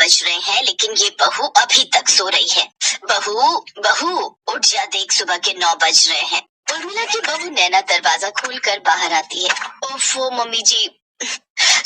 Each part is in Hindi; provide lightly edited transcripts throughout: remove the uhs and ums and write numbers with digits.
बज रहे हैं लेकिन ये बहू अभी तक सो रही है। बहू बहू उठ जा, देख सुबह के 9 बज रहे हैं। उर्मिला की बहू नैना दरवाजा खोलकर बाहर आती है। ओफो मम्मी जी,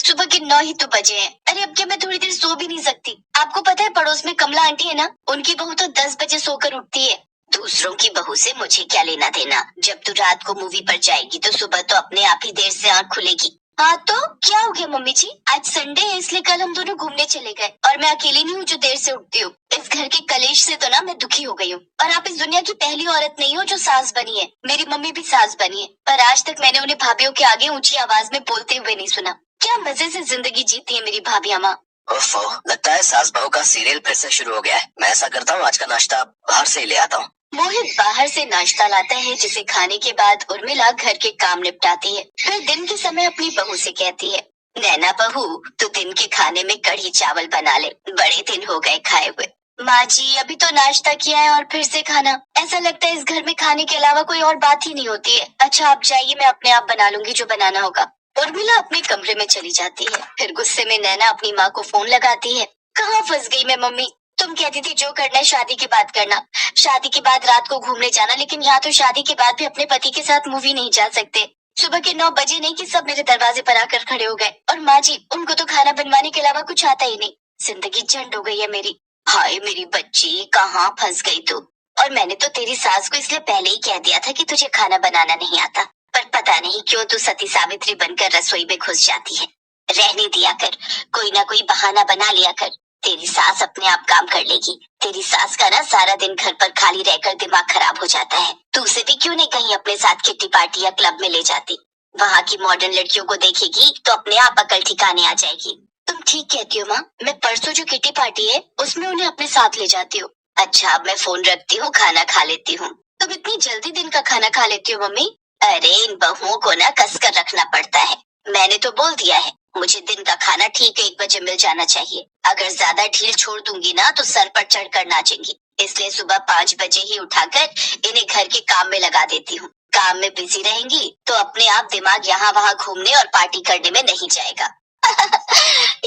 सुबह के 9 ही तो बजे हैं। अरे अब क्या मैं थोड़ी देर सो भी नहीं सकती? आपको पता है पड़ोस में कमला आंटी है ना, उनकी बहू तो 10 बजे सोकर उठती है। दूसरों की बहू से मुझे क्या लेना देना? जब तू रात को मूवी पर जाएगी तो सुबह तो अपने आप ही देर से आँख खुलेगी। हाँ तो क्या हो गया मम्मी जी? आज संडे है इसलिए कल हम दोनों घूमने चले गए और मैं अकेली नहीं हूँ जो देर से उठती हूँ। इस घर के कलेश से तो ना मैं दुखी हो गई हूँ। और आप इस दुनिया की पहली औरत नहीं हो जो सास बनी है। मेरी मम्मी भी सास बनी है पर आज तक मैंने उन्हें भाभीियों के आगे ऊंची आवाज में बोलते हुए नहीं सुना। क्या मजे से जिंदगी जीती है मेरी भाभियां माँ। ओफो, लगता है सास बहू का सीरियल फिर से शुरू हो गया है। मैं ऐसा करता हूँ, आज का नाश्ता बाहर से ही ले आता हूँ। मोहित बाहर से नाश्ता लाता है जिसे खाने के बाद उर्मिला घर के काम निपटाती है। फिर दिन के समय अपनी बहू से कहती है, नैना बहू तू दिन के खाने में कढ़ी चावल बना ले, बड़े दिन हो गए खाए हुए। माँ जी अभी तो नाश्ता किया है और फिर से खाना, ऐसा लगता है इस घर में खाने के अलावा कोई और बात ही नहीं होती है। अच्छा आप जाइए, मैं अपने आप बना लूंगी जो बनाना होगा। उर्मिला अपने कमरे में चली जाती है। फिर गुस्से में नैना अपनी माँ को फोन लगाती है। कहाँ फंस गई मैं मम्मी? तुम कहती थी जो करना है शादी के बाद करना, शादी के बाद रात को घूमने जाना, लेकिन यहाँ तो शादी के बाद भी अपने पति के साथ मूवी नहीं जा सकते। सुबह के 9 बजे नहीं कि सब मेरे दरवाजे पर आकर खड़े हो गए। और माँ जी उनको तो खाना बनवाने के अलावा कुछ आता ही नहीं। जिंदगी झंड हो गई है मेरी। हाय मेरी बच्ची, कहाँ फंस गई तू? और मैंने तो तेरी सास को इसलिए पहले ही कह दिया था कि तुझे खाना बनाना नहीं आता, पर पता नहीं क्यों तू सती सावित्री बनकर रसोई में घुस जाती है। रहने दिया कर, कोई ना कोई बहाना बना लिया कर। तेरी सास अपने आप काम कर लेगी। तेरी सास का ना सारा दिन घर पर खाली रहकर दिमाग खराब हो जाता है। तू उसे भी क्यों नहीं कहीं अपने साथ किट्टी पार्टी या क्लब में ले जाती? वहाँ की मॉडर्न लड़कियों को देखेगी तो अपने आप अकल ठिकाने आ जाएगी। तुम ठीक कहती हो माँ, मैं परसों जो किट्टी पार्टी है उसमें उन्हें अपने साथ ले जाती हूँ। अच्छा अब मैं फोन रखती हूँ, खाना खा लेती हूँ। तुम इतनी जल्दी दिन का खाना खा लेती हो मम्मी? अरे इन बहुओं को ना कस कर रखना पड़ता है। मैंने तो बोल दिया है मुझे दिन का खाना ठीक 1 बजे मिल जाना चाहिए। अगर ज्यादा ढील छोड़ दूंगी ना तो सर पर चढ़कर नाचेंगी। इसलिए सुबह 5 बजे ही उठाकर इन्हें घर के काम में लगा देती हूँ। काम में बिजी रहेंगी तो अपने आप दिमाग यहाँ वहाँ घूमने और पार्टी करने में नहीं जाएगा।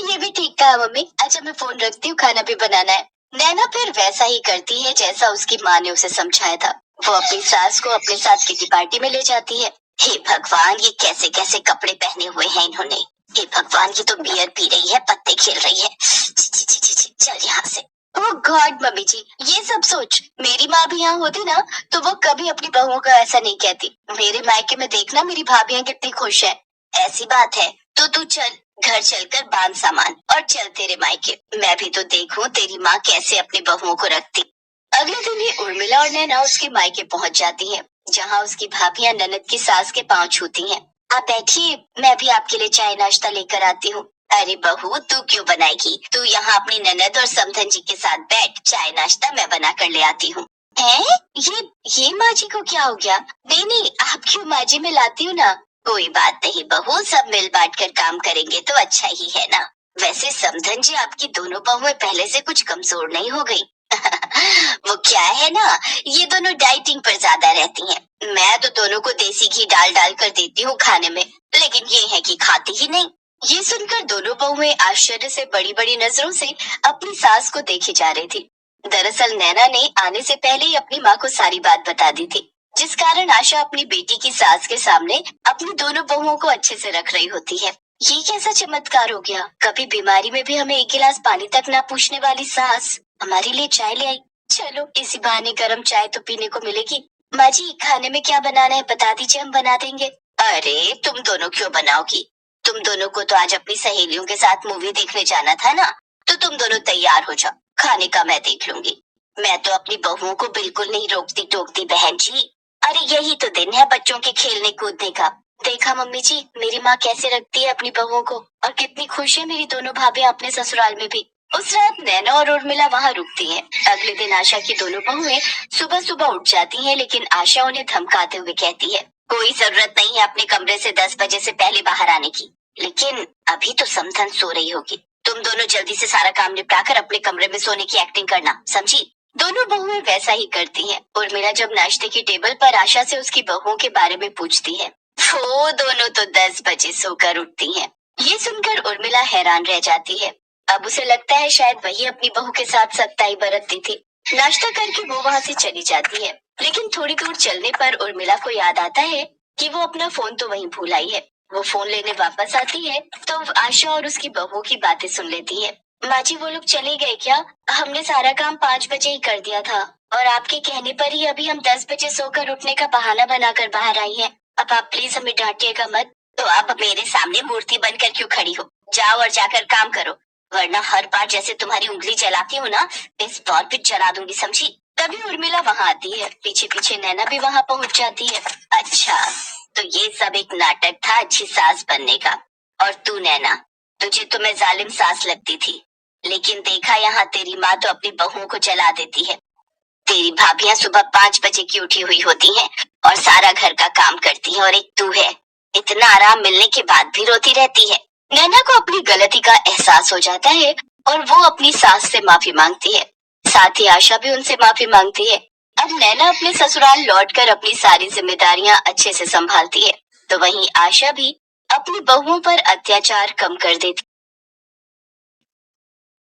ये भी ठीक कहा मम्मी। अच्छा मैं फोन रखती हूँ, खाना भी बनाना है। नैना फिर वैसा ही करती है जैसा उसकी माँ ने उसे समझाया था। वो अपनी सास को अपने साथ किटी पार्टी में ले जाती है। हे भगवान, ये कैसे कैसे कपड़े पहने हुए हैं इन्होंने। हे भगवान, ये तो बियर पी रही है, पत्ते खेल रही है। छी, छी, छी, छी, छी, चल यहाँ से। ओह गॉड मम्मी जी, ये सब सोच मेरी माँ भी यहाँ होती ना तो वो कभी अपनी बहुओं को ऐसा नहीं कहती। मेरे मायके में देखना मेरी भाभियाँ कितनी खुश है। ऐसी बात है तो तू चल, घर चलकर बांध सामान और चल तेरे मायके। मैं भी तो देखूं तेरी माँ कैसे अपनी बहुओं को रखती। अगले दिन ही उर्मिला और नैना उसके मायके पहुंच जाती हैं, जहां उसकी भाभियां ननद की सास के पांव छूती हैं। आप बैठिए, मैं भी आपके लिए चाय नाश्ता लेकर आती हूँ। अरे बहू तू क्यों बनाएगी? तू यहाँ अपनी ननद और समधन जी के साथ बैठ, चाय नाश्ता मैं बना कर ले आती हूँ। हैं? ये माँ जी को क्या हो गया? नहीं नहीं, आप क्यों माँ जी, मैं लाती हूँ ना। कोई बात नहीं बहू, सब मिल बांट कर काम करेंगे तो अच्छा ही है ना। वैसे समधन जी आपकी दोनों बहुएं पहले से कुछ कमजोर नहीं हो गई? वो क्या है ना, ये दोनों डाइटिंग पर ज्यादा रहती हैं। मैं तो दोनों को देसी घी डाल डाल कर देती हूँ खाने में, लेकिन ये है कि खाती ही नहीं। ये सुनकर दोनों बहुएं आश्चर्य से बड़ी बड़ी नजरों से अपनी सास को देखे जा रही थी। दरअसल नैना ने आने से पहले ही अपनी माँ को सारी बात बता दी थी, जिस कारण आशा अपनी बेटी की सास के सामने अपनी दोनों बहुओं को अच्छे से रख रही होती है। ये कैसा चमत्कार हो गया? कभी बीमारी में भी हमें 1 गिलास पानी तक ना पूछने वाली सास हमारे लिए चाय ले आई। चलो इसी बहाने गर्म चाय तो पीने को मिलेगी। माँ जी खाने में क्या बनाना है बता दीजिए, हम बना देंगे। अरे तुम दोनों क्यों बनाओगी? तुम दोनों को तो आज अपनी सहेलियों के साथ मूवी देखने जाना था ना, तो तुम दोनों तैयार हो जाओ, खाने का मैं देख लूंगी। मैं तो अपनी बहुओं को बिल्कुल नहीं रोकती टोकती बहन जी। अरे यही तो दिन है बच्चों के खेलने कूदने का। देखा मम्मी जी मेरी माँ कैसे रखती है अपनी बहुओं को, और कितनी खुश है मेरी दोनों भाभियां अपने ससुराल में भी। उस रात नैना और उर्मिला वहाँ रुकती हैं। अगले दिन आशा की दोनों बहुएं सुबह सुबह उठ जाती हैं, लेकिन आशा उन्हें धमकाते हुए कहती है कोई जरूरत नहीं है अपने कमरे से 10 बजे से पहले बाहर आने की। लेकिन अभी तो समधन सो रही होगी। तुम दोनों जल्दी से सारा काम निपटाकर अपने कमरे में सोने की एक्टिंग करना, समझी? दोनों बहुएं वैसा ही करती हैं। उर्मिला जब नाश्ते की टेबल पर आशा से उसकी बहुओं के बारे में पूछती है, वो दोनों तो 10 बजे सोकर उठती हैं। ये सुनकर उर्मिला हैरान रह जाती है। अब उसे लगता है शायद वही अपनी बहू के साथ सख्ताई बरतती थी। नाश्ता करके वो वहाँ से चली जाती है, लेकिन थोड़ी दूर चलने पर उर्मिला को याद आता है कि वो अपना फोन तो वहीं भूल आई है। वो फोन लेने वापस आती है तो आशा और उसकी बहू की बातें सुन लेती है। माँ जी, वो लोग चले गए क्या? हमने सारा काम 5 बजे ही कर दिया था और आपके कहने पर ही अभी हम 10 बजे सोकर उठने का बहाना बनाकर बाहर आई हैं। अब आप प्लीज हमें डांटिएगा मत। तो आप मेरे सामने मूर्ति बनकर क्यों खड़ी हो? जाओ और जाकर काम करो, वरना हर बार जैसे तुम्हारी उंगली चलाती हूँ ना, इस बार भी चला दूंगी, समझी? तभी उर्मिला वहाँ आती है। पीछे पीछे नैना भी वहाँ पहुँच जाती है। अच्छा, तो ये सब एक नाटक था अच्छी सास बनने का। और तू नैना, तुझे तो मैं जालिम सास लगती थी, लेकिन देखा यहाँ तेरी माँ तो अपनी बहुओं को जला देती है। तेरी भाभियां सुबह 5 बजे की उठी हुई होती हैं और सारा घर का काम करती हैं, और एक तू है, इतना आराम मिलने के बाद भी रोती रहती है। नैना को अपनी गलती का एहसास हो जाता है और वो अपनी सास से माफी मांगती है। साथ ही आशा भी उनसे माफी मांगती है। अब नैना अपने ससुराल लौटकर अपनी सारी जिम्मेदारियां अच्छे से संभालती है, तो वहीं आशा भी अपनी बहुओं पर अत्याचार कम कर देती